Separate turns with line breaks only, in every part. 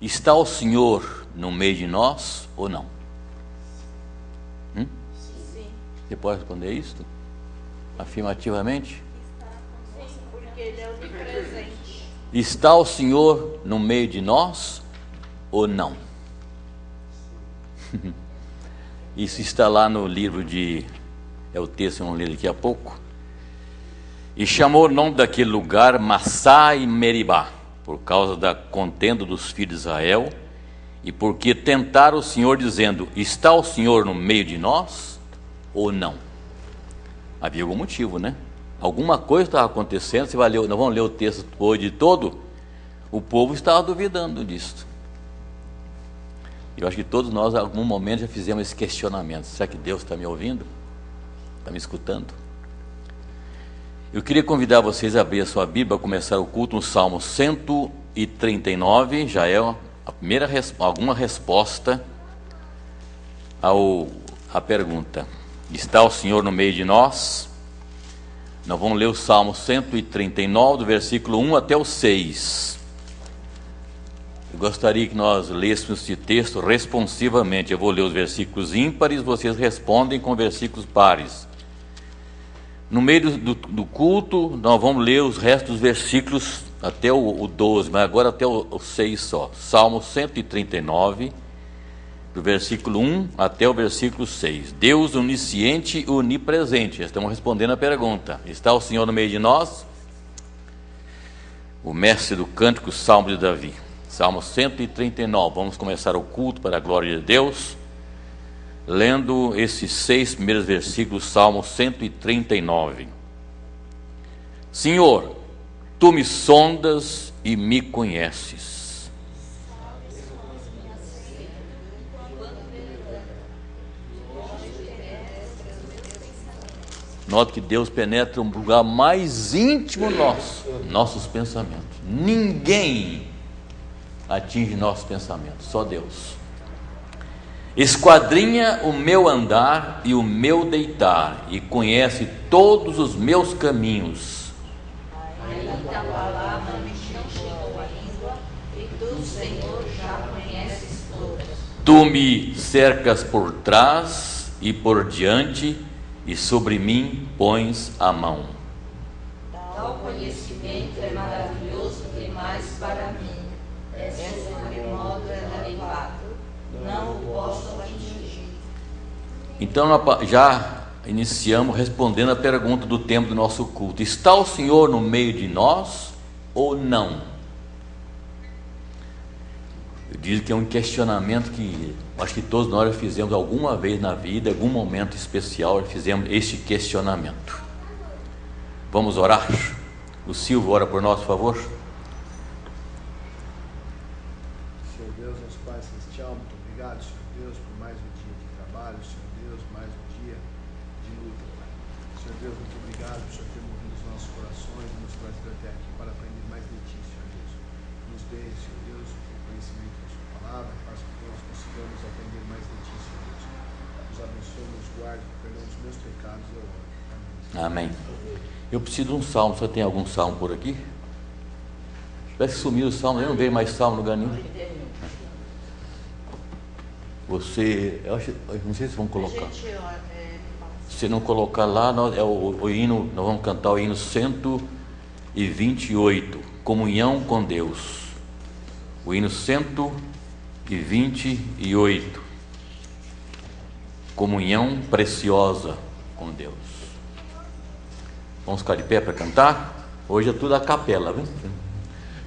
Está o Senhor no meio de nós ou não?
Sim.
Você pode responder isso? Afirmativamente?
Sim, porque Ele é onipresente.
Está o Senhor no meio de nós ou não? Isso está lá no livro de... É o texto que eu vou ler daqui a pouco. E chamou o nome daquele lugar Massá e Meribá, por causa da contenda dos filhos de Israel, e porque tentaram o Senhor dizendo: está o Senhor no meio de nós ou não? Havia algum motivo, né? Alguma coisa estava acontecendo. Você vai ler, nós vamos ler o texto hoje todo. O povo estava duvidando disso. Eu acho que todos nós, em algum momento, já fizemos esse questionamento: será que Deus está me ouvindo? Está me escutando? Eu queria convidar vocês a abrir a sua Bíblia, a começar o culto no Salmo 139, já é a primeira alguma resposta à pergunta: está o Senhor no meio de nós? Nós vamos ler o Salmo 139, do versículo 1 até o 6. Eu gostaria que nós lêssemos esse texto responsivamente. Eu vou ler os versículos ímpares, vocês respondem com versículos pares. No meio do culto, nós vamos ler os restos dos versículos até o 12, mas agora até o 6 só. Salmo 139, do versículo 1 até o versículo 6. Deus onisciente e onipresente. Estamos respondendo a pergunta: está o Senhor no meio de nós? O mestre do cântico, Salmo de Davi. Salmo 139. Vamos começar o culto para a glória de Deus, lendo esses 6 primeiros versículos, Salmo 139. Senhor, Tu me sondas e me conheces. Note que Deus penetra um lugar mais íntimo nosso, nossos pensamentos. Ninguém atinge nossos pensamentos, só Deus. Esquadrinha o meu andar e o meu deitar, e conhece todos os meus caminhos.
Ainda a palavra me chegou a língua, e tu, Senhor, já conheces todas.
Tu me cercas por trás e por diante, e sobre mim pões a mão.
Tal conhecimento é maravilhoso demais para mim. É sobremodo elevado. Não o posso atingir.
Então já iniciamos respondendo a pergunta do tempo do nosso culto: está o Senhor no meio de nós ou não? Eu digo que é um questionamento que acho que todos nós já fizemos alguma vez na vida, em algum momento especial, já fizemos este questionamento. Vamos orar? O Silvio ora por nós, por favor.
Senhor Deus, nosso Pai Celestial, muito obrigado, Senhor Deus, por mais um dia de trabalho, Senhor Deus, mais um dia de luta, Pai. Senhor Deus, muito obrigado por Senhor ter movido os nossos corações e nos trazido até aqui para aprender mais de Ti, Senhor Deus. Nos dê, Senhor Deus, o conhecimento da Sua palavra, faça com que nós consigamos aprender mais de Ti, Senhor Deus. Nos abençoe, nos guarde, perdão dos meus pecados, eu oro.
Amém. Eu preciso de um salmo. Você tem algum salmo por aqui? Parece que sumiu o salmo, eu não vejo mais salmo no lugar nenhum. Você, eu não sei se vão colocar. Se não colocar lá, é o hino, nós vamos cantar o hino 128, Comunhão com Deus. O hino 128, Comunhão preciosa com Deus. Vamos ficar de pé para cantar? Hoje é tudo a capela, viu?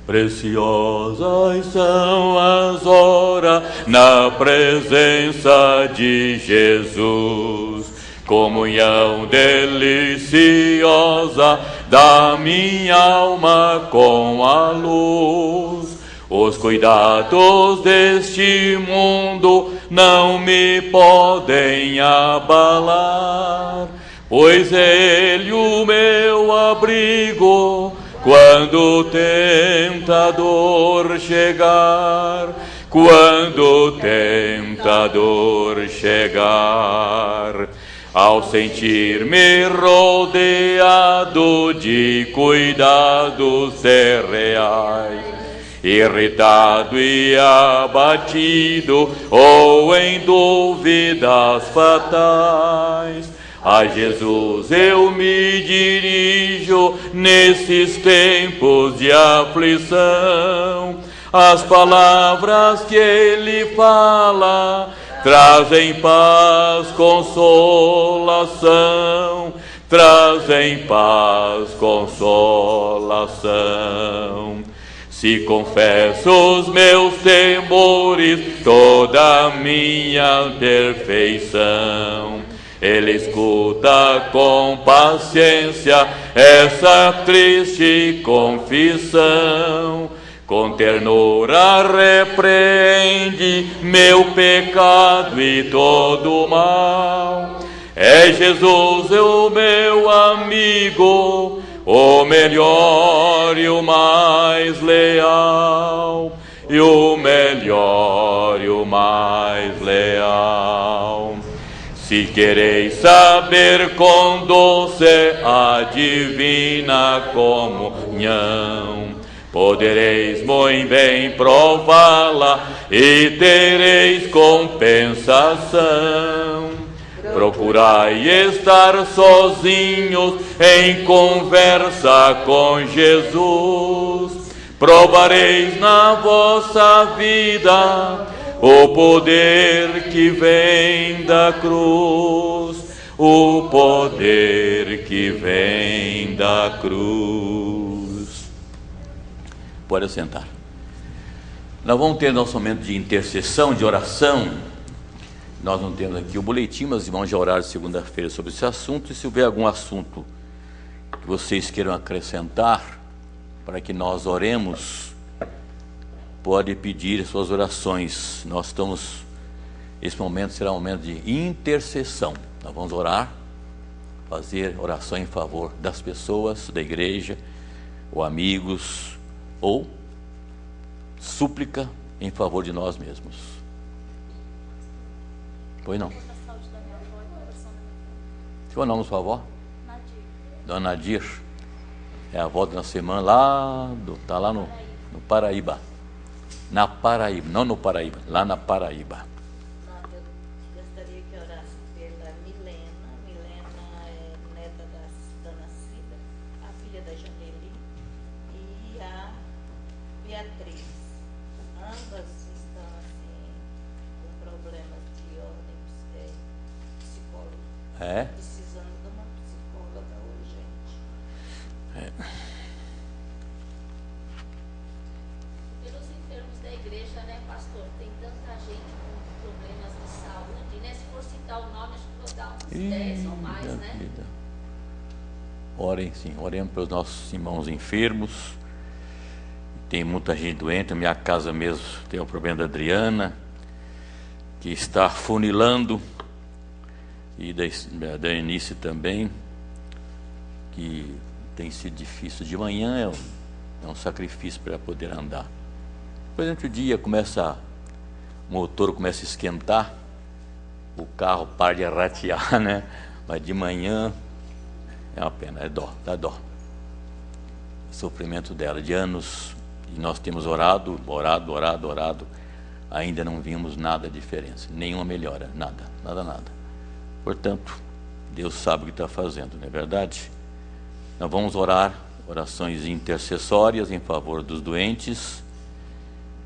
Preciosas são as horas na presença de Jesus, comunhão deliciosa da minha alma com a luz. Os cuidados deste mundo não me podem abalar, pois Ele o meu abrigo quando o tentador chegar, quando o tentador chegar. Ao sentir-me rodeado de cuidados reais irritado e abatido, ou em dúvidas fatais, a Jesus eu me dirijo nesses tempos de aflição. As palavras que Ele fala trazem paz, consolação, trazem paz, consolação. Se confesso os meus temores, toda a minha perfeição, Ele escuta com paciência essa triste confissão. Com ternura repreende meu pecado e todo o mal. É Jesus o meu amigo, o melhor e o mais leal, e o melhor e o mais leal. Se quereis saber com doce a divina comunhão, podereis muito bem prová-la e tereis compensação. Procurai estar sozinhos em conversa com Jesus, provareis na vossa vida o poder que vem da cruz, o poder que vem da cruz. Pode sentar. Nós vamos ter nosso momento de intercessão, de oração. Nós não temos aqui o boletim, mas vamos já orar segunda-feira sobre esse assunto. E se houver algum assunto que vocês queiram acrescentar para que nós oremos, pode pedir suas orações. Nós estamos, esse momento será um momento de intercessão. Nós vamos orar, fazer oração em favor das pessoas, da igreja, ou amigos, ou súplica em favor de nós mesmos. Pois não. Qual é o nome da sua avó?
Nadir.
Dona Nadir. É a avó da nossa irmã lá, está lá no Paraíba. Na Paraíba, não no Paraíba, lá na Paraíba.
Eu gostaria que orasse pela Milena. Milena é neta da Dona Cida, a filha da Janeli, e a Beatriz. Ambas estão assim com problemas de ordem psicológica.
É?
Precisando de uma psicóloga urgente.
Pelos enfermos da igreja, né, pastor? Tem tanta gente com problemas de saúde, né? Se for citar o nome, acho que vou dar uns 10 ou mais, né?
Vida. Orem, sim, oremos pelos nossos irmãos enfermos. Tem muita gente doente. Na minha casa mesmo tem o problema da Adriana, que está funilando, e da Eunice também, que tem sido difícil. De manhã é um sacrifício para poder andar. Depois, durante o dia, o motor começa a esquentar, o carro para de ratear, né? Mas de manhã é uma pena, dá dó. O sofrimento dela, de anos, e nós temos orado, ainda não vimos nada de diferença, nenhuma melhora, nada. Portanto, Deus sabe o que está fazendo, não é verdade? Nós vamos orar, orações intercessórias em favor dos doentes,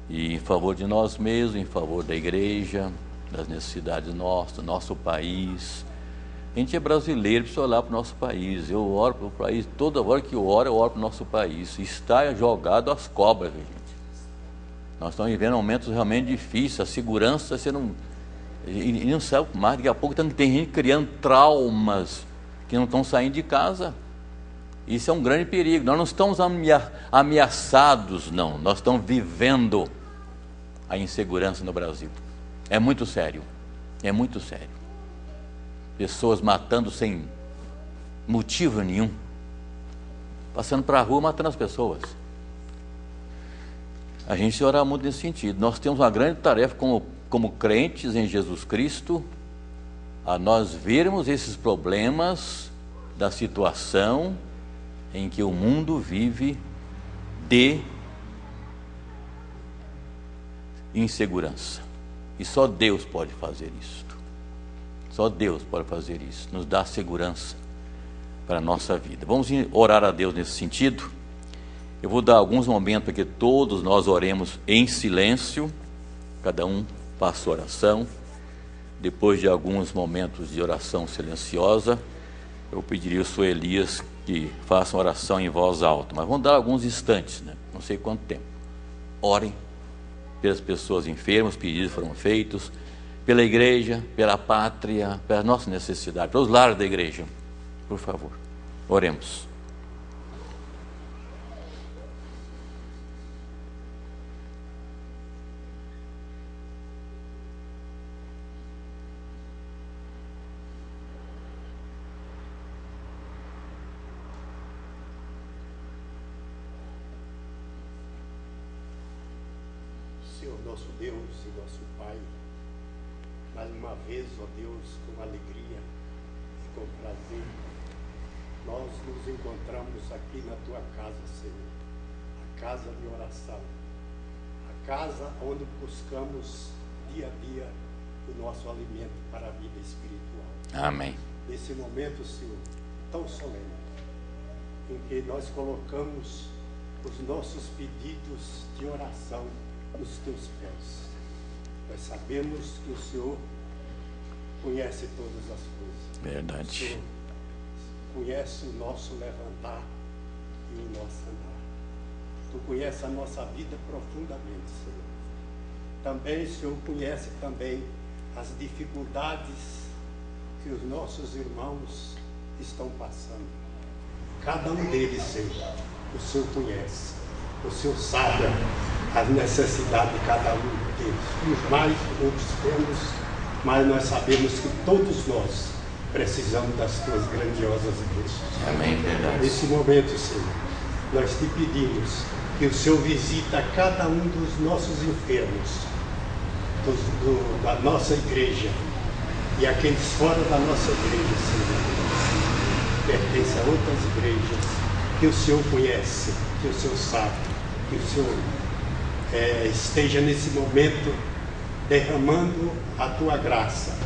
e em favor de nós mesmos, em favor da igreja, das necessidades nossas, do nosso país. A gente é brasileiro, precisa olhar para o nosso país. Eu oro para o país, toda hora que eu oro para o nosso país. Está jogado às cobras, gente. Nós estamos vivendo momentos realmente difíceis, a segurança, você não... E não sabe mais, daqui a pouco tem gente criando traumas que não estão saindo de casa. Isso é um grande perigo. Nós não estamos ameaçados, não. Nós estamos vivendo a insegurança no Brasil. É muito sério. Pessoas matando sem motivo nenhum. Passando para a rua, matando as pessoas. A gente ora muito nesse sentido. Nós temos uma grande tarefa como crentes em Jesus Cristo, a nós vermos esses problemas da situação em que o mundo vive de insegurança. E só Deus pode fazer isso. Só Deus pode fazer isso, nos dá segurança para a nossa vida. Vamos orar a Deus nesse sentido. Eu vou dar alguns momentos para que todos nós oremos em silêncio, cada um faça oração. Depois de alguns momentos de oração silenciosa, eu pediria ao senhor Elias que faça uma oração em voz alta, mas vamos dar alguns instantes, né? Não sei quanto tempo. Orem pelas pessoas enfermas, pedidos foram feitos, pela igreja, pela pátria, pela nossa necessidade, pelos lares da igreja. Por favor, oremos.
Senhor nosso Deus e nosso Pai, mais uma vez, ó Deus, com alegria e com prazer, nós nos encontramos aqui na Tua casa, Senhor, a casa de oração, a casa onde buscamos dia a dia o nosso alimento para a vida espiritual.
Amém.
Nesse momento, Senhor, tão solene, em que nós colocamos os nossos pedidos de oração nos Teus pés. Nós sabemos que o Senhor conhece todas as coisas.
Verdade.
O Senhor conhece o nosso levantar e o nosso andar. Tu conheces a nossa vida profundamente, Senhor. Também, Senhor, conhece também as dificuldades que os nossos irmãos estão passando. Cada um deles, Senhor, o Senhor conhece. O Senhor sabe as necessidades de cada um deles. Uns mais, outros menos, mas nós sabemos que todos nós precisamos das Tuas grandiosas bênçãos.
Amém, verdade.
Nesse momento, Senhor, nós te pedimos que o Senhor visita cada um dos nossos enfermos, da nossa igreja, e aqueles fora da nossa igreja, Senhor, pertencem a outras igrejas, que o Senhor conhece, que o Senhor sabe, que o Senhor esteja nesse momento derramando a Tua graça,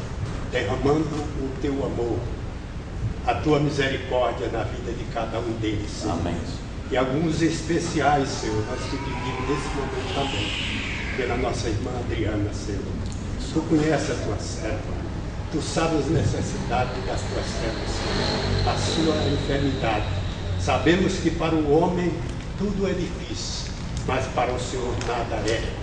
derramando o Teu amor, a Tua misericórdia na vida de cada um deles, Senhor.
Amém.
E alguns especiais, Senhor, nós te pedimos nesse momento também, pela nossa irmã Adriana, Senhor. Tu conheces a Tua serva, Tu sabes as necessidades das Tuas servas, Senhor, a sua enfermidade. Sabemos que para o homem tudo é difícil, mas para o Senhor nada é,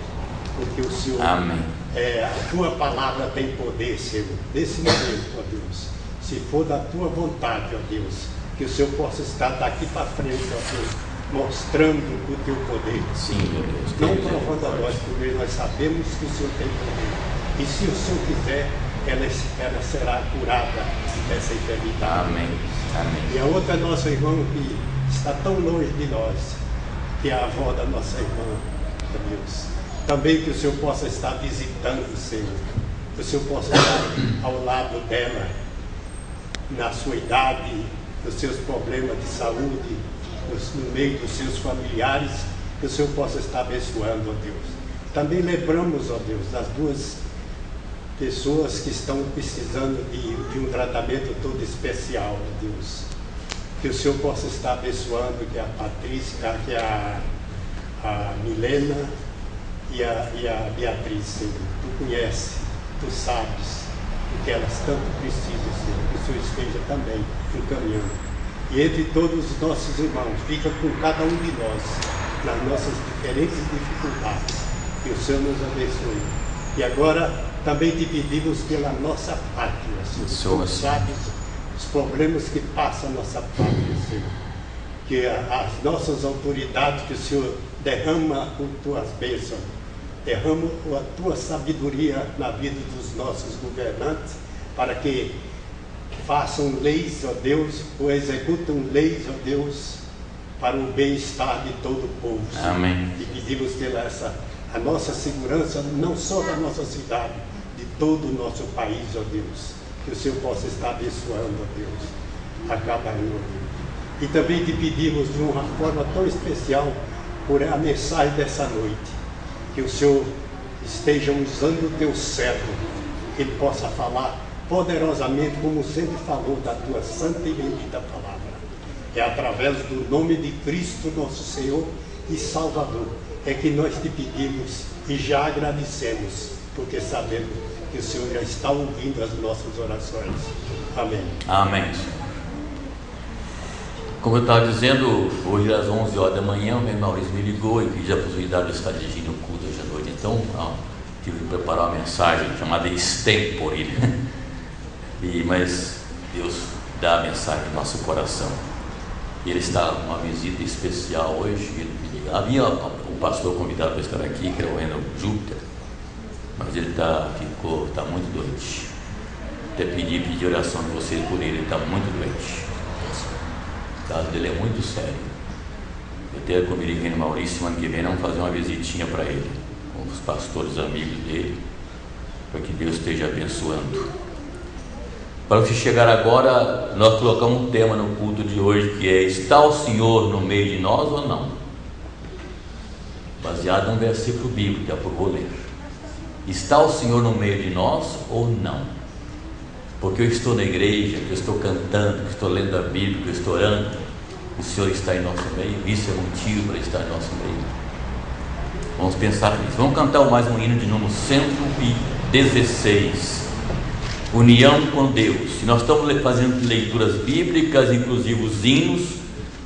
porque o Senhor,
Amém.
A Tua palavra tem poder, Senhor. Nesse momento, ó Deus, se for da Tua vontade, ó Deus, que o Senhor possa estar daqui para frente, ó Deus, mostrando o Teu poder.
Sim, meu Deus.
Não provando a nós, porque nós sabemos que o Senhor tem poder. E se o Senhor quiser, ela será curada dessa enfermidade.
Amém. Amém.
E a outra nossa irmã que está tão longe de nós, que é a avó da nossa irmã, ó Deus. Também que o Senhor possa estar visitando, Senhor. Que o Senhor possa estar ao lado dela, na sua idade, nos seus problemas de saúde, no meio dos seus familiares, que o Senhor possa estar abençoando, ó Deus. Também lembramos, ó Deus, das duas pessoas que estão precisando de um tratamento todo especial, ó Deus. Que o Senhor possa estar abençoando, que é a Patrícia, que é a Milena e a Beatriz, Senhor. Tu conheces, Tu sabes o que elas tanto precisam, Senhor. Que o Senhor esteja também encaminhando. E entre todos os nossos irmãos, fica com cada um de nós, nas nossas diferentes dificuldades. Que o Senhor nos abençoe. E agora também te pedimos pela nossa pátria, Senhor. Tu sabes os problemas que passa a nossa pátria, Senhor. Que as nossas autoridades, que o Senhor derrama as Tuas bênçãos, derrama a Tua sabedoria na vida dos nossos governantes, para que façam leis, ó Deus, ou executam leis, ó Deus, para o bem-estar de todo o povo, Senhor.
Amém.
E pedimos pela a nossa segurança, não só da nossa cidade, de todo o nosso país, ó Deus. Que o Senhor possa estar abençoando, ó Deus, a cada um. E também te pedimos de uma forma tão especial por a mensagem dessa noite. Que o Senhor esteja usando o teu servo, que ele possa falar poderosamente, como sempre falou, da tua santa e bendita palavra. É através do nome de Cristo, nosso Senhor e Salvador, é que nós te pedimos e já agradecemos, porque sabemos que o Senhor já está ouvindo as nossas orações. Amém.
Amém. Como eu estava dizendo, hoje às 11 horas da manhã, o meu Maurício me ligou e pediu a possibilidade de estar dirigindo o culto hoje à noite. Então, tive que preparar uma mensagem chamada extempore. Mas Deus dá a mensagem no nosso coração. Ele está numa visita especial hoje. Havia um pastor convidado para estar aqui, que é o Reno Júpiter, mas ele está muito doente. Até pedi oração de vocês por ele está muito doente. O caso dele é muito sério. Eu até convidei o Maurício, semana que vem, vamos fazer uma visitinha para ele, com os pastores amigos dele, para que Deus esteja abençoando. Para você chegar agora, nós colocamos um tema no culto de hoje, que é: está o Senhor no meio de nós ou não? Baseado num versículo bíblico que eu vou ler. Está o Senhor no meio de nós ou não? Porque eu estou na igreja, que eu estou cantando, que eu estou lendo a Bíblia, que eu estou orando, o Senhor está em nosso meio. Isso é motivo para estar em nosso meio. Vamos pensar nisso. Vamos cantar mais um hino de número 116. União com Deus. E nós estamos fazendo leituras bíblicas, inclusive os hinos,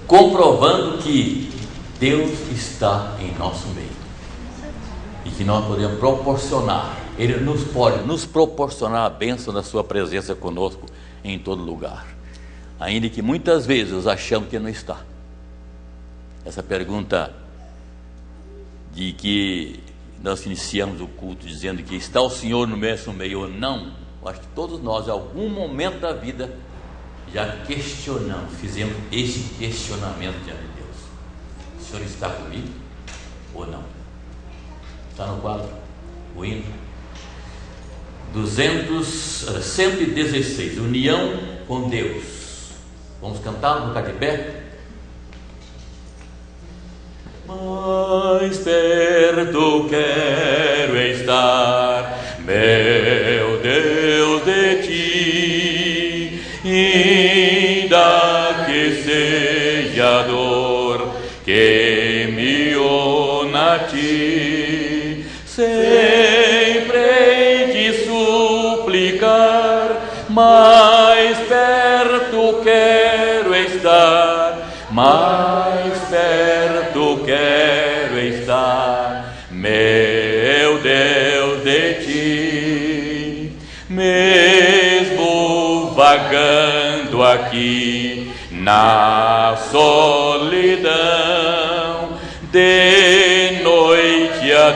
comprovando que Deus está em nosso meio e que nós podemos proporcionar, Ele nos pode nos proporcionar a bênção da sua presença conosco em todo lugar, ainda que muitas vezes nós achamos que Ele não está. Essa pergunta de que nós iniciamos o culto dizendo que está o Senhor no nosso meio ou não, eu acho que todos nós, em algum momento da vida, já questionamos, fizemos esse questionamento diante de Deus: o Senhor está comigo ou não? Está no quadro, o hino 116, união com Deus. Vamos cantar, vamos ficar de pé? Mais perto quero estar, meu Deus, de ti, ainda que seja dor que me una a ti, sempre hei de suplicar, mais perto quero estar, mais perto quero estar, meu Deus, de ti. Mesmo vagando aqui na solidão, de noite a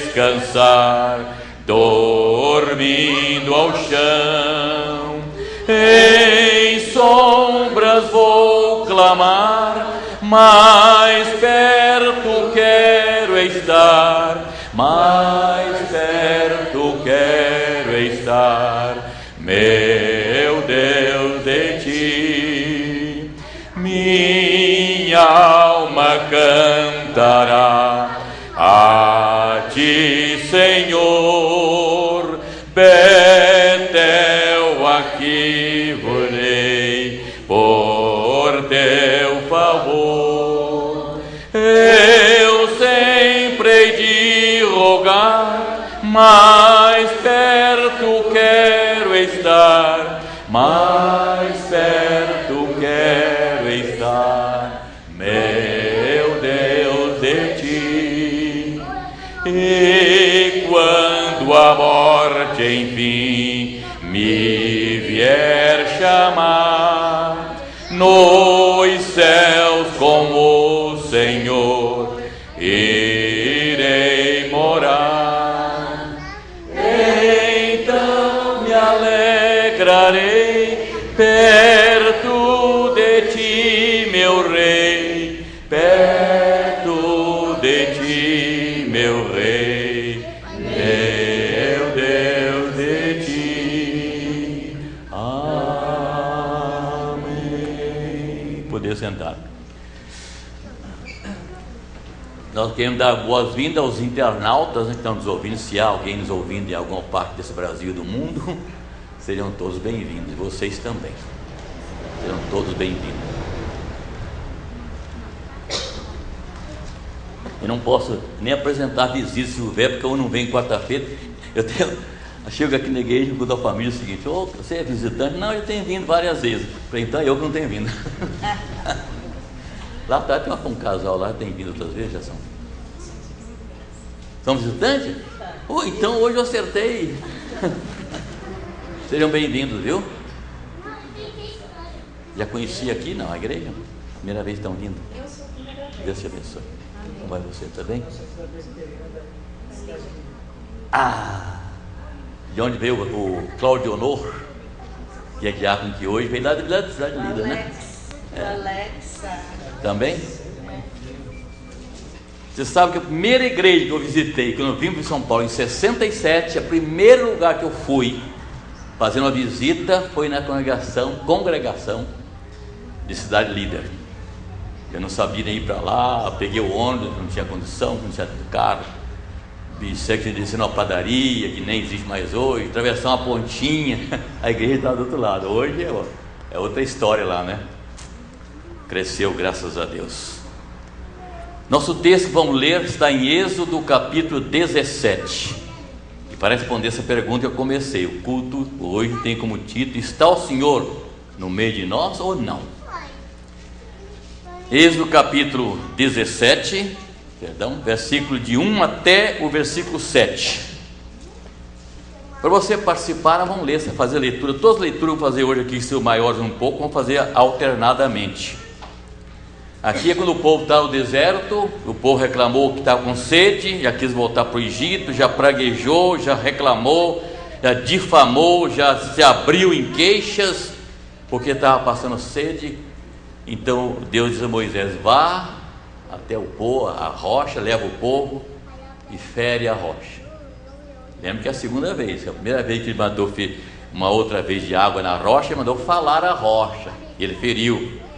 descansar, dormindo ao chão, em sombras vou clamar, mais perto quero estar, mais perto quero estar, meu Deus, de ti. Minha alma cantará a ti, Senhor, Betel aqui vorei por teu favor. Eu sempre hei de rogar, mais perto quero estar, mais perto quero estar, meu Deus, de ti. E quando a morte enfim me vier chamar, nos céus com o Senhor irei morar. Então me alegrarei perto de ti, meu Rei, perto de ti, meu Rei, meu Deus, de ti. Amém. Poder sentar. Nós queremos dar boas-vindas aos internautas, né, que estão nos ouvindo. Se há alguém nos ouvindo em alguma parte desse Brasil e do mundo, sejam todos bem-vindos. Vocês também. Sejam todos bem-vindos. Eu não posso nem apresentar visita se houver, porque eu não venho quarta-feira. Eu chego aqui na igreja e digo da família o seguinte: você é visitante? Não, eu tenho vindo várias vezes. Falei, então eu que não tenho vindo. Lá atrás tem um casal lá, tem vindo outras vezes, já são. São visitantes? Então hoje eu acertei. Sejam bem-vindos, viu? Já conheci aqui, não, a igreja? Primeira vez que estão vindo. Deus te abençoe. Como vai você, tá bem? De onde veio o Cláudio Honor, que é diácono que hoje veio lá da cidade de Lida, né?
Alexa.
Também? Você sabe que a primeira igreja que eu visitei, quando eu vim para São Paulo em 67, o primeiro lugar que eu fui fazer uma visita foi na congregação de Cidade Líder. Eu não sabia nem ir para lá, peguei o ônibus, não tinha condição, não tinha carro. Sei que desci numa padaria, que nem existe mais hoje, atravessar uma pontinha, a igreja estava do outro lado. Hoje é outra história lá, né? Cresceu, graças a Deus. Nosso texto que vamos ler está em Êxodo capítulo 17. E para responder essa pergunta eu comecei. O culto hoje tem como título: está o Senhor no meio de nós ou não? Êxodo capítulo 17, versículo de 1 até o versículo 7. Para você participar, vamos ler, fazer a leitura. Todas as leituras eu vou fazer hoje aqui, se o maiores um pouco, vamos fazer alternadamente. Aqui é quando o povo está no deserto, o povo reclamou que estava com sede, já quis voltar para o Egito, já praguejou, já reclamou, já difamou, já se abriu em queixas, porque estava passando sede. Então Deus diz a Moisés: vá até o povo, a rocha, leva o povo e fere a rocha. Lembra que é a segunda vez, a primeira vez que ele mandou uma outra vez de água na rocha, ele mandou falar a rocha, e ele feriu.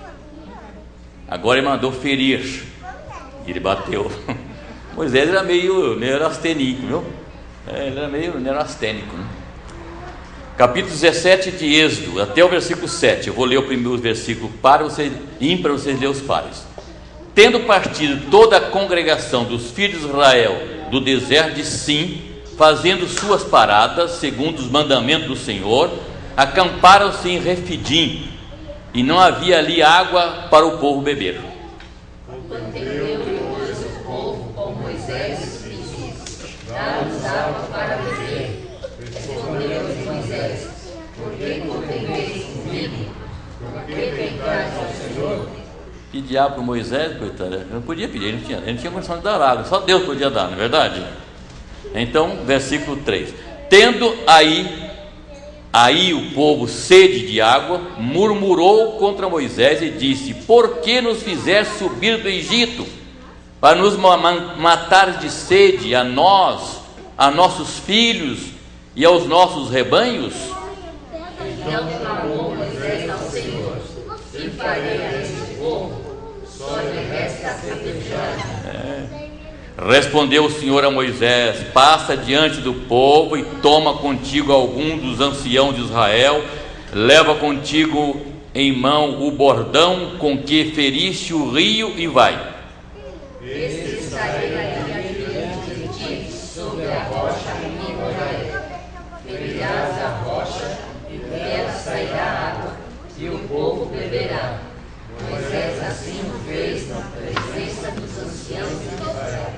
Agora ele mandou ferir, e ele bateu. Moisés era meio neurastênico, viu? Ele era meio neurastênico, né? Capítulo 17 de Êxodo, até o versículo 7. Eu vou ler o primeiro versículo para vocês lerem os pares. Tendo partido toda a congregação dos filhos de Israel do deserto de Sim, fazendo suas paradas, segundo os mandamentos do Senhor, acamparam-se em Refidim, e não havia ali água para o povo beber.
Contendeu, pois, o povo com Moisés e disse: dá-nos água para beber. Respondeu-lhe Moisés: por que contendeis comigo? Por que pecaste ao Senhor?
Que diabo para Moisés, coitado, ele não podia pedir, ele não tinha condição de dar água, só Deus podia dar, não é verdade? Então, versículo 3: tendo aí o povo sede de água, murmurou contra Moisés e disse: por que nos fizeste subir do Egito, para nos matar de sede a nós, a nossos filhos e aos nossos rebanhos?
Então clamou Moisés ao Senhor: que farei a este povo? Só lhe resta apedrejar.
Respondeu o Senhor a Moisés: passa diante do povo e toma contigo algum dos anciãos de Israel, leva contigo em mão o bordão com que feriste o rio e vai.
Este estarei aí adiante de ti, sobre a rocha em Israel. Ferirás a rocha e dela sairá água, e o povo beberá. Moisés assim o fez na presença dos anciãos de Israel.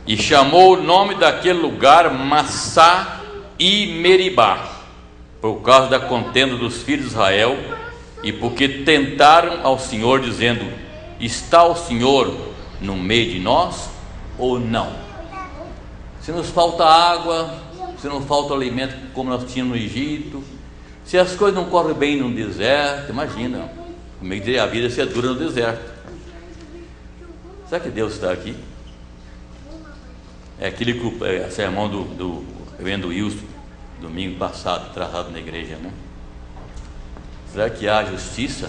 E chamou o nome daquele lugar Massá e Meribá, por causa da contenda dos filhos de Israel, e porque tentaram ao Senhor, dizendo: está o Senhor no meio de nós ou não? Se nos falta água, se não falta alimento como nós tínhamos no Egito, se as coisas não correm bem no deserto, imagina como é que a vida ser dura no deserto. Será que Deus está aqui? É aquele sermão do reverendo Wilson, domingo passado, tratado na igreja, né? Será que há justiça?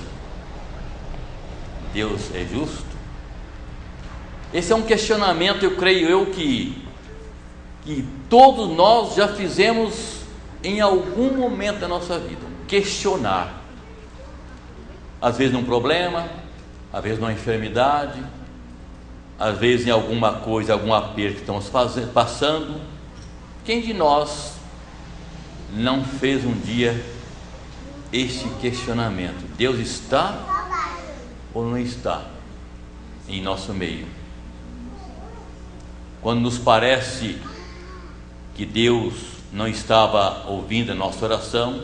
Deus é justo? Esse é um questionamento, eu creio que todos nós já fizemos em algum momento da nossa vida. Questionar. Às vezes num problema, às vezes numa enfermidade, às vezes em alguma coisa, algum aperto que estamos passando. Quem de nós não fez um dia este questionamento? Deus está ou não está em nosso meio? Quando nos parece que Deus não estava ouvindo a nossa oração.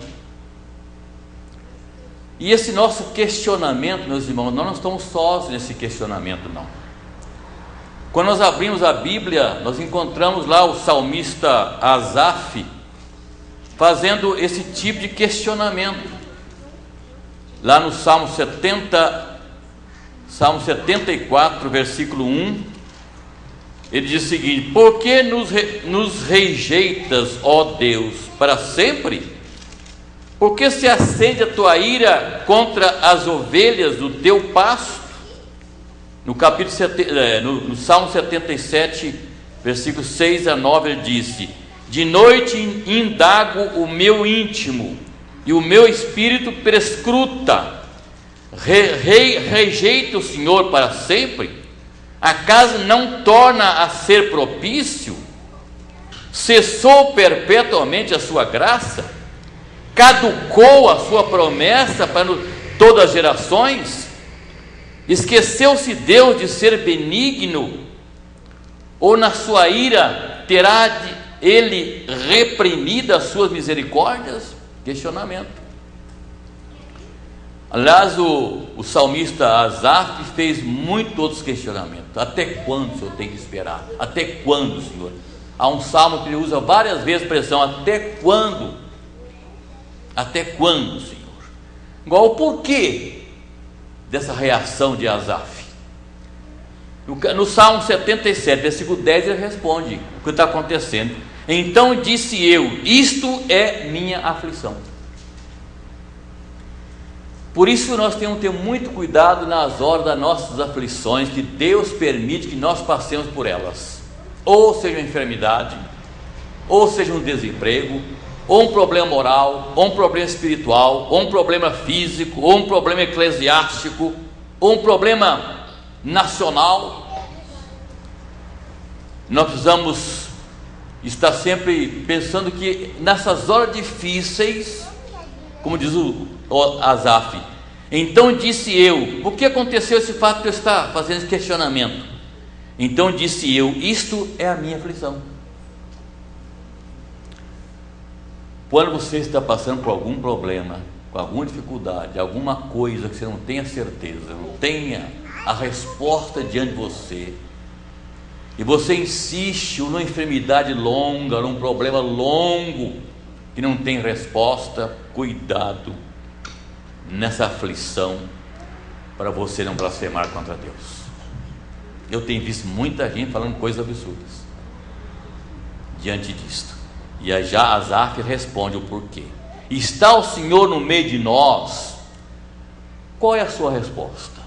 E esse nosso questionamento, meus irmãos, nós não estamos sós nesse questionamento, não. Quando nós abrimos a Bíblia, nós encontramos lá o salmista Asaf fazendo esse tipo de questionamento. Lá no Salmo 74, versículo 1, ele diz o seguinte: por que nos rejeitas, ó Deus, para sempre? Por que se acende a tua ira contra as ovelhas do teu pasto? No Salmo 77, versículos 6 a 9, ele disse: de noite indago o meu íntimo, e o meu espírito perscruta. Rejeita o Senhor para sempre? Acaso não torna a ser propício? Cessou perpetuamente a sua graça? Caducou a sua promessa para todas as gerações? Esqueceu-se Deus de ser benigno? Ou na sua ira terá ele reprimido as suas misericórdias? Questionamento. Aliás, o salmista Asaf fez muitos outros questionamentos. Até quando o Senhor tem que esperar? Até quando, Senhor? Há um salmo que ele usa várias vezes a expressão: até quando? Até quando, Senhor? Igual o porquê dessa reação de Asaf. No Salmo 77, versículo 10, ele responde o que está acontecendo. Então disse eu: isto é minha aflição. Por isso nós temos que ter muito cuidado nas horas das nossas aflições, que Deus permite que nós passemos por elas. Ou seja uma enfermidade, ou seja um desemprego, ou um problema moral, ou um problema espiritual, ou um problema físico, ou um problema eclesiástico, ou um problema nacional. Nós precisamos estar sempre pensando que nessas horas difíceis, como diz o Asaf, então disse eu: por que aconteceu esse fato de eu estar fazendo esse questionamento? Então disse eu: isto é a minha aflição. Quando você está passando por algum problema, com alguma dificuldade, alguma coisa que você não tenha certeza, não tenha a resposta diante de você, e você insiste numa enfermidade longa, num problema longo que não tem resposta, cuidado nessa aflição para você não blasfemar contra Deus. Eu tenho visto muita gente falando coisas absurdas diante disto. E aí já Asaf responde o porquê. Está o Senhor no meio de nós? Qual é a sua resposta?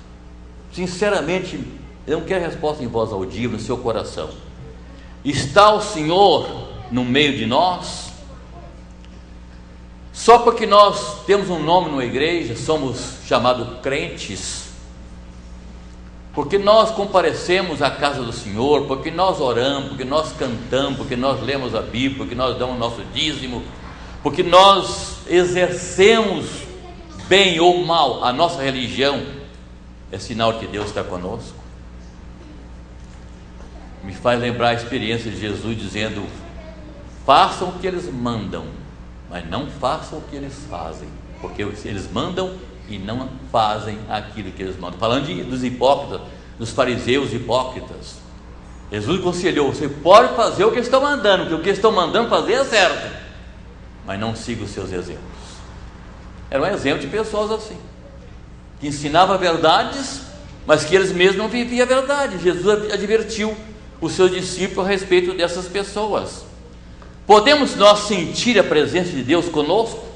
Sinceramente, eu não quero resposta em voz audível, no seu coração. Está o Senhor no meio de nós? Só porque nós temos um nome na igreja, somos chamados crentes, porque nós comparecemos à casa do Senhor, porque nós oramos, porque nós cantamos, porque nós lemos a Bíblia, porque nós damos o nosso dízimo, porque nós exercemos bem ou mal a nossa religião, é sinal de que Deus está conosco. Me faz lembrar a experiência de Jesus dizendo: façam o que eles mandam, mas não façam o que eles fazem, porque eles mandam e não fazem aquilo que eles mandam. Falando dos hipócritas, dos fariseus hipócritas, Jesus aconselhou: você pode fazer o que eles estão mandando, porque o que eles estão mandando fazer é certo, mas não siga os seus exemplos. Era um exemplo de pessoas assim, que ensinavam verdades, mas que eles mesmos não viviam a verdade. Jesus advertiu os seus discípulos a respeito dessas pessoas. Podemos nós sentir a presença de Deus conosco?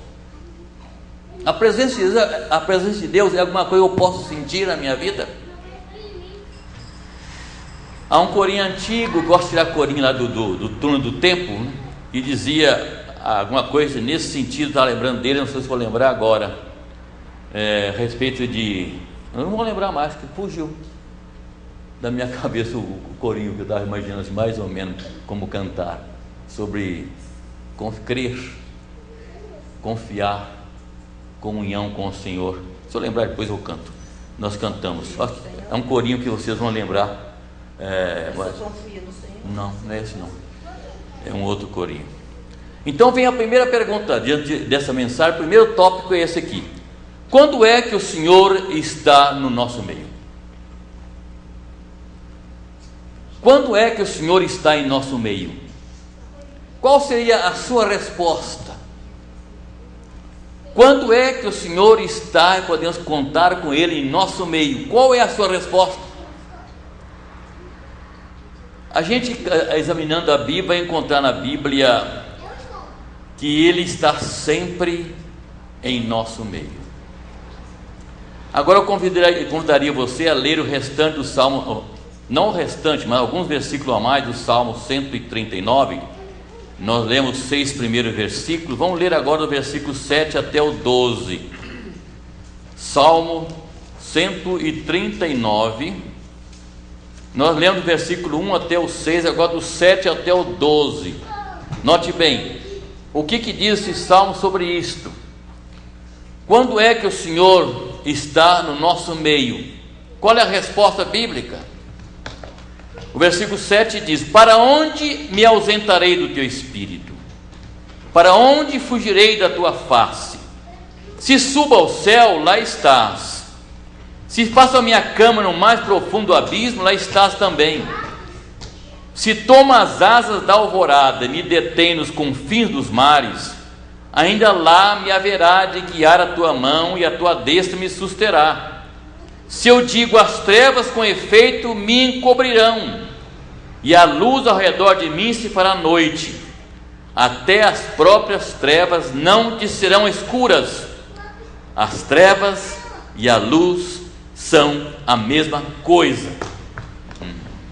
A presença de Deus é alguma coisa que eu posso sentir na minha vida? Há um corinho antigo, gosto de tirar corinho lá do turno do tempo, né? E dizia alguma coisa nesse sentido, estava lembrando dele, não sei se vou lembrar agora, a respeito de... Eu não vou lembrar mais, que fugiu da minha cabeça o corinho que eu estava imaginando, assim, mais ou menos como cantar, sobre crer, confiar, comunhão com o Senhor. Se eu lembrar depois eu canto. Nós cantamos. É um corinho que vocês vão lembrar.
Confia no Senhor.
Não, não é esse não. É um outro corinho. Então vem a primeira pergunta diante dessa mensagem. O primeiro tópico é esse aqui: quando é que o Senhor está no nosso meio? Quando é que o Senhor está em nosso meio? Qual seria a sua resposta? Quando é que o Senhor está e podemos contar com Ele em nosso meio? Qual é a sua resposta? A gente, examinando a Bíblia, vai encontrar na Bíblia que Ele está sempre em nosso meio. Agora eu convidaria você a ler o restante do Salmo, não o restante, mas alguns versículos a mais do Salmo 139. Nós lemos 6 primeiros versículos, vamos ler agora do versículo 7 até o 12. Salmo 139, nós lemos do versículo 1 até o 6, agora do 7 até o 12. Note bem, o que diz esse salmo sobre isto? Quando é que o Senhor está no nosso meio? Qual é a resposta bíblica? O versículo 7 diz: para onde me ausentarei do teu espírito? Para onde fugirei da tua face? Se suba ao céu, lá estás. Se faço a minha cama no mais profundo abismo, lá estás também. Se toma as asas da alvorada, me detém nos confins dos mares, ainda lá me haverá de guiar a tua mão e a tua destra me susterá. Se eu digo as trevas com efeito me encobrirão, e a luz ao redor de mim se fará noite, até as próprias trevas não te serão escuras. As trevas e a luz são a mesma coisa.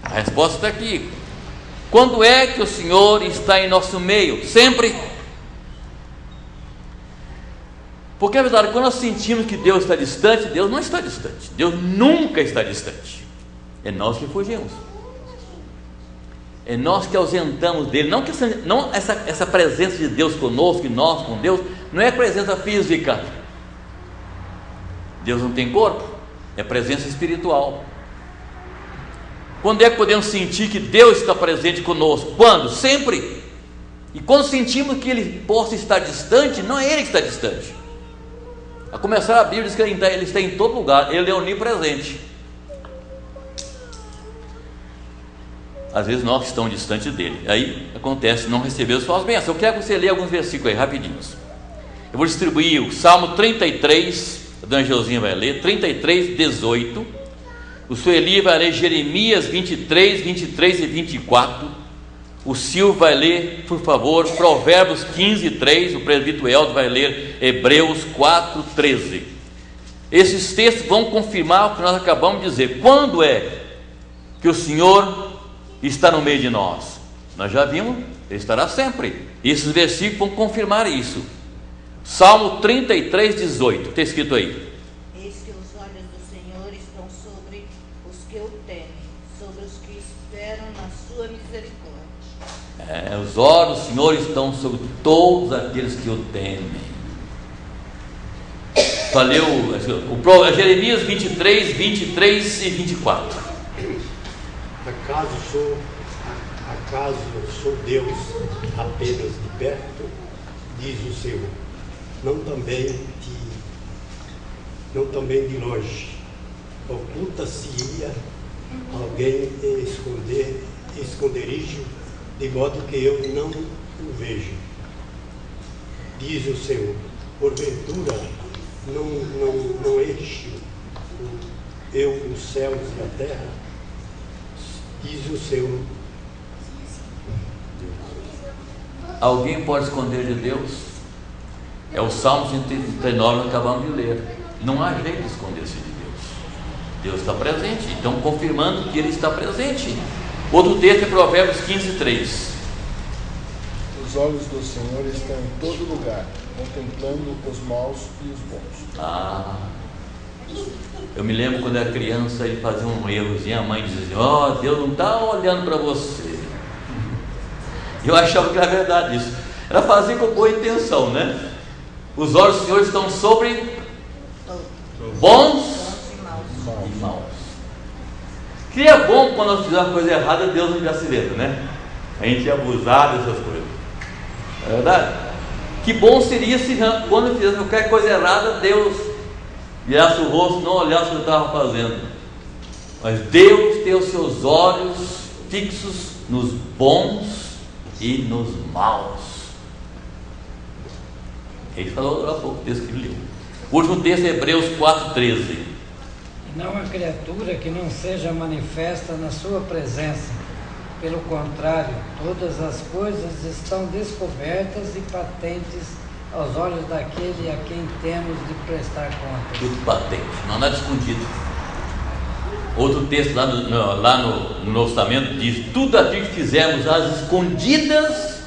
A resposta está aqui. Quando é que o Senhor está em nosso meio? Sempre. Porque é verdade, quando nós sentimos que Deus está distante, Deus não está distante. Deus nunca está distante. É nós que fugimos. É nós que ausentamos dele. Não essa presença de Deus conosco e nós com Deus, não é presença física. Deus não tem corpo, é presença espiritual. Quando é que podemos sentir que Deus está presente conosco? Quando? Sempre. E quando sentimos que Ele possa estar distante, não é Ele que está distante. A começar a Bíblia diz que Ele está em todo lugar, Ele é onipresente. Às vezes nós estamos distantes dele, aí acontece não receber as suas bênçãos. Eu quero que você leia alguns versículos aí, rapidinhos. Eu vou distribuir o Salmo 33, a dona Angelzinha vai ler, 33, 18. O Sueli vai ler Jeremias 23, 23 e 24. O Silvio vai ler, por favor, Provérbios 15, 3. O presbítero Eldo vai ler Hebreus 4, 13. Esses textos vão confirmar o que nós acabamos de dizer. Quando é que o Senhor está no meio de nós? Nós já vimos, Ele estará sempre. Esses versículos vão confirmar isso. Salmo 33, 18, está escrito aí:
Eis que os olhos do Senhor estão sobre os que o temem, sobre os que esperam na sua misericórdia.
Os olhos do Senhor estão sobre todos aqueles que o temem. Valeu o Jeremias 23, 23 e 24.
Acaso sou Deus apenas de perto, diz o Senhor, não também de longe. Oculta-se-ia alguém em esconderijo, de modo que eu não o vejo, diz o Senhor. Porventura não enche eu os céus e a terra, diz o Senhor.
Alguém pode esconder de Deus? É o Salmo 139 que acabamos de ler. Não há jeito de esconder-se de Deus. Deus está presente. Então, confirmando que Ele está presente. Outro texto é Provérbios 15:3.
Os olhos do Senhor estão em todo lugar, contemplando os maus e os bons.
Eu me lembro quando era criança, ele fazia um errozinho, a mãe dizia: ó, Deus não está olhando para você. Eu achava que era verdade isso. Ela fazia com boa intenção, né? Os olhos do Senhor estão sobre bons e maus. Que é bom quando nós fizermos uma coisa errada, Deus não já se lembra, né? A gente ia abusar dessas coisas. É verdade? Que bom seria se quando fizesse qualquer coisa errada, Deus virasse o rosto, não olhasse o que eu estava fazendo. Mas Deus tem os seus olhos fixos nos bons e nos maus. Ele falou há pouco, o texto que ele leu. O último texto é Hebreus 4:13.
Não há criatura que não seja manifesta na sua presença. Pelo contrário, todas as coisas estão descobertas e patentes aos olhos daquele a quem temos de prestar contas.
Tudo patente, não há nada escondido. Outro texto lá no Novo Testamento diz: tudo aquilo que fizermos às escondidas,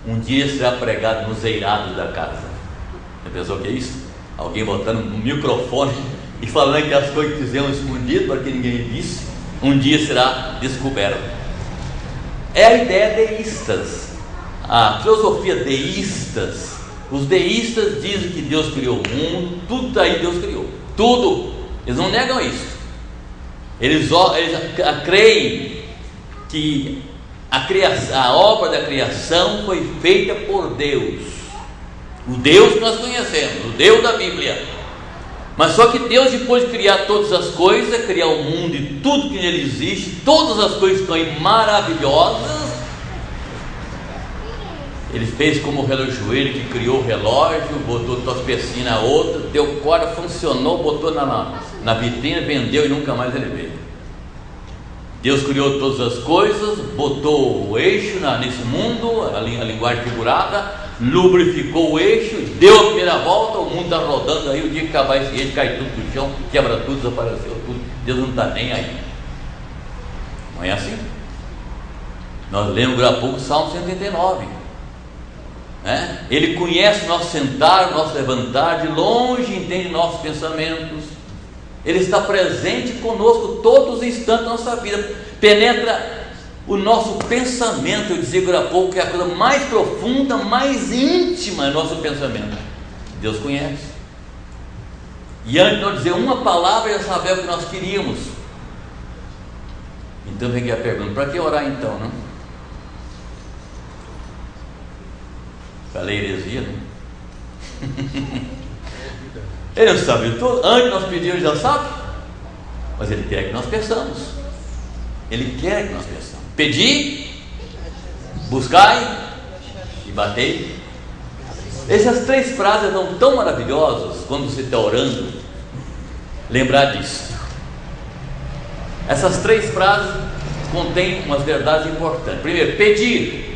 um dia será pregado nos eirados da casa. Você pensou que é isso? Alguém botando um microfone e falando que as coisas que fizemos escondidas para que ninguém visse, um dia será descoberto. É a ideia deístas, a filosofia deístas. Os deístas dizem que Deus criou o mundo, tudo daí Deus criou, tudo. Eles não negam isso. Eles creem que a obra da criação foi feita por Deus, o Deus que nós conhecemos, o Deus da Bíblia. Mas só que Deus, depois de criar todas as coisas, criar o mundo e tudo que nele existe, todas as coisas estão aí maravilhosas, Ele fez como o relojoeiro que criou o relógio, botou duas pecinhas na outra, deu corda, funcionou, botou na vitrine, vendeu e nunca mais ele veio. Deus criou todas as coisas, botou o eixo nesse mundo, a linguagem figurada, lubrificou o eixo, deu a primeira volta, o mundo está rodando aí, o dia que acabar esse eixo, cai tudo no chão, quebra tudo, desapareceu tudo, Deus não está nem aí. Não é assim? Nós lemos há pouco o Salmo 139. Ele conhece o nosso sentar, o nosso levantar, de longe entende nossos pensamentos. Ele está presente conosco todos os instantes da nossa vida, penetra o nosso pensamento. Eu dizia agora há pouco que é a coisa mais profunda, mais íntima, é nosso pensamento. Deus conhece. E antes de nós dizer uma palavra, já sabia o que nós queríamos. Então vem aqui a pergunta: para que orar então, não? Falei heresia, né? Ele não sabe tudo. Antes de nós pedir, ele já sabe. Mas ele quer que nós peçamos. Ele quer que nós peçamos. Pedi, buscai e batei. Essas três frases são tão maravilhosas quando você está orando. Lembrar disso. Essas três frases contêm umas verdades importantes. Primeiro, pedir.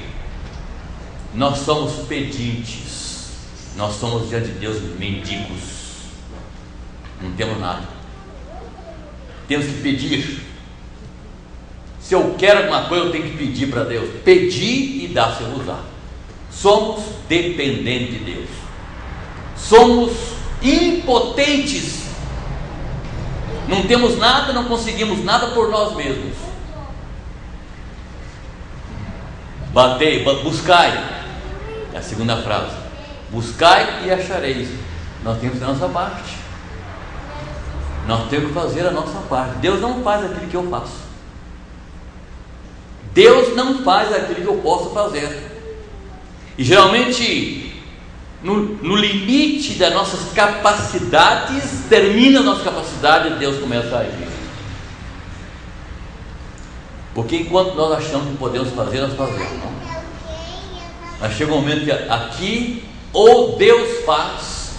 Nós somos pedintes. Nós somos diante de Deus mendigos. Não temos nada. Temos que pedir. Se eu quero alguma coisa, eu tenho que pedir para Deus. Pedir e dar-se-vos-á. Somos dependentes de Deus. Somos impotentes. Não temos nada, não conseguimos nada por nós mesmos. Batei, buscai. É a segunda frase. Buscai e achareis. Nós temos que fazer a nossa parte. Nós temos que fazer a nossa parte. Deus não faz aquilo que eu faço. Deus não faz aquilo que eu posso fazer. E geralmente, no limite das nossas capacidades, termina a nossa capacidade e Deus começa a agir. Porque enquanto nós achamos que podemos fazer, nós fazemos, não? Mas chega um momento que aqui, ou Deus faz,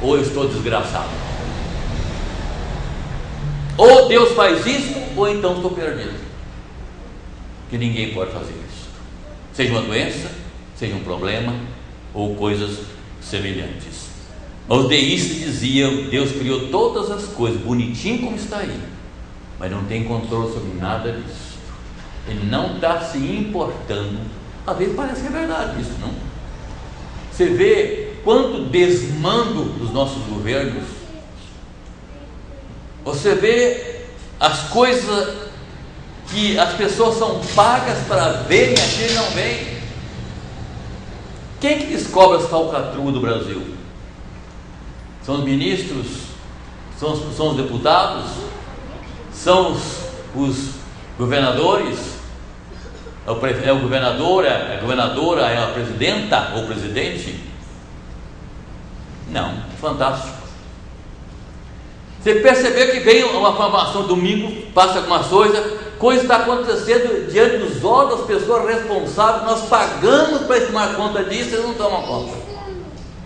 ou eu estou desgraçado. Ou Deus faz isso, ou então estou perdido. Que ninguém pode fazer isso. Seja uma doença, seja um problema, ou coisas semelhantes. Os deístas diziam: Deus criou todas as coisas, bonitinho como está aí, mas não tem controle sobre nada disso. Ele não está se importando. Às vezes parece que é verdade isso, não? Você vê quanto desmando dos nossos governos. Você vê as coisas que as pessoas são pagas para verem, aqui não vem. Quem que descobre as falcatruas do Brasil? São os ministros? São os deputados? São os governadores? É o governador, é a governadora, é a presidenta ou presidente? Não, fantástico. Você percebeu que vem uma informação domingo, passa alguma coisa está acontecendo diante dos olhos das pessoas responsáveis, nós pagamos para tomar conta disso, eles não tomam conta.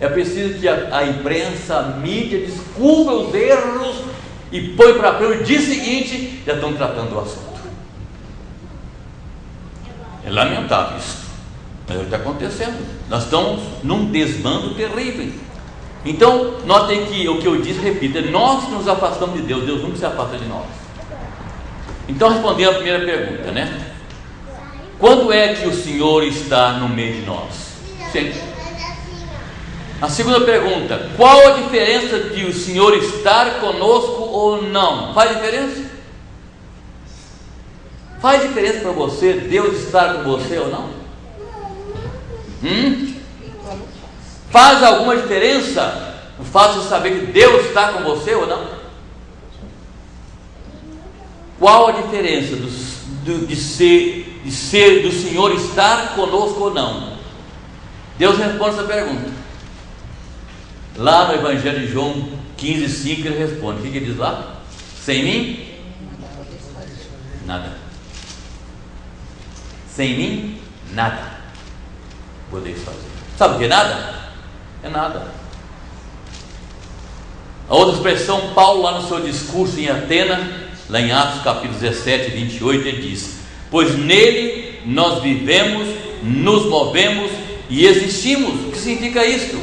É preciso que a imprensa, a mídia descubra os erros e põe para frente. No dia seguinte já estão tratando o assunto. É lamentável isso, mas é o que está acontecendo. Nós estamos num desmando terrível. Então, notem que o que eu disse, repito, é nós nos afastamos de Deus, Deus nunca se afasta de nós. Então, respondendo a primeira pergunta, né? Quando é que o Senhor está no meio de nós? Sempre. A segunda pergunta: qual a diferença de o Senhor estar conosco ou não? Faz diferença? Faz diferença para você Deus estar com você ou não? Faz alguma diferença o fato de saber que Deus está com você ou não? Qual a diferença de ser do Senhor estar conosco ou não? Deus responde essa pergunta. Lá no Evangelho de João 15,5 ele responde. O que ele diz lá? Sem mim? Nada. Sem mim? Nada podeis fazer. Sabe o que é nada? É nada. A outra expressão, Paulo lá no seu discurso em Atena, lá em Atos capítulo 17, 28, ele diz: pois nele nós vivemos, nos movemos e existimos. O que significa isto?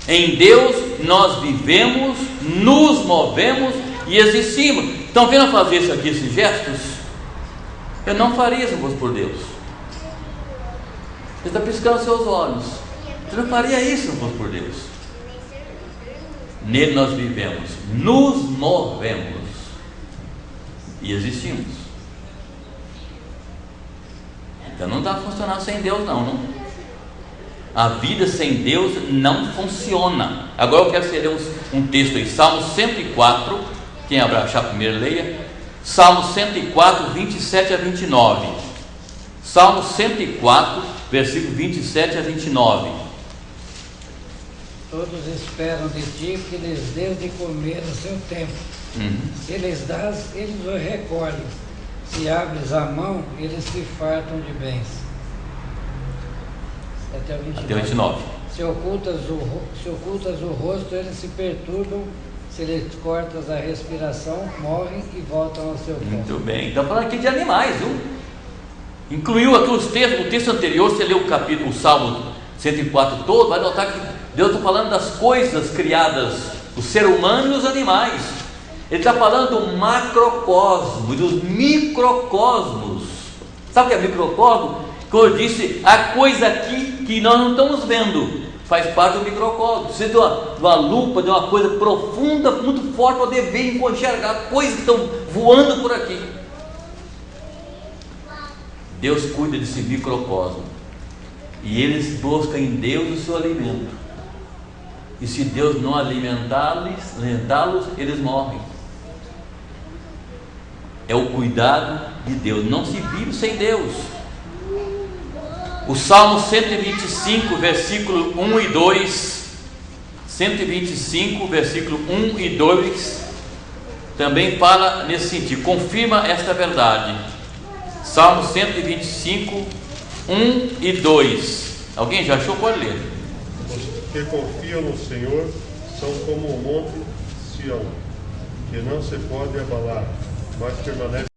Em Deus nós vivemos, nos movemos e existimos. Estão vendo eu fazer isso aqui, esses gestos? Eu não faria se fosse por Deus. Você está piscando seus olhos. Você não faria isso se não fosse por Deus. Nele nós vivemos, nos movemos e existimos. Então não dá para funcionar sem Deus não. A vida sem Deus não funciona. Agora eu quero que você lê um texto aí, Salmo 104. Quem achar primeiro, leia. Salmo 104, 27 a 29. Salmo 104, versículo 27 a 29.
Todos esperam de ti que lhes dês de comer no seu tempo. Se lhes dás, eles o recolhem. Se abres a mão, eles se fartam de bens. Até o 29. Se ocultas o rosto, eles se perturbam. Se lhes cortas a respiração, morrem e voltam ao seu corpo.
Muito bem, então falando aqui de animais, viu? Incluiu aqui os textos, o texto anterior, você leu o Salmo 104 todo, vai notar que Deus está falando das coisas criadas, o ser humano e os animais. Ele está falando do macrocosmo e dos microcosmos. Sabe o que é microcosmo? Como eu disse, a coisa aqui que nós não estamos vendo faz parte do microcosmo. Precisa de uma lupa, de uma coisa profunda, muito forte, para poder ver e enxergar coisas que estão voando por aqui. Deus cuida desse microcosmo e eles buscam em Deus o seu alimento. E se Deus não alimentá-los, eles morrem. É o cuidado de Deus. Não se vive sem Deus. O Salmo 125, versículo 1 e 2, 125, versículo 1 e 2, também fala nesse sentido, confirma esta verdade. Salmo 125, 1 e 2. Alguém já achou? Pode ler.
Os que confiam no Senhor são como o monte Sião, que não se pode abalar, mas permanece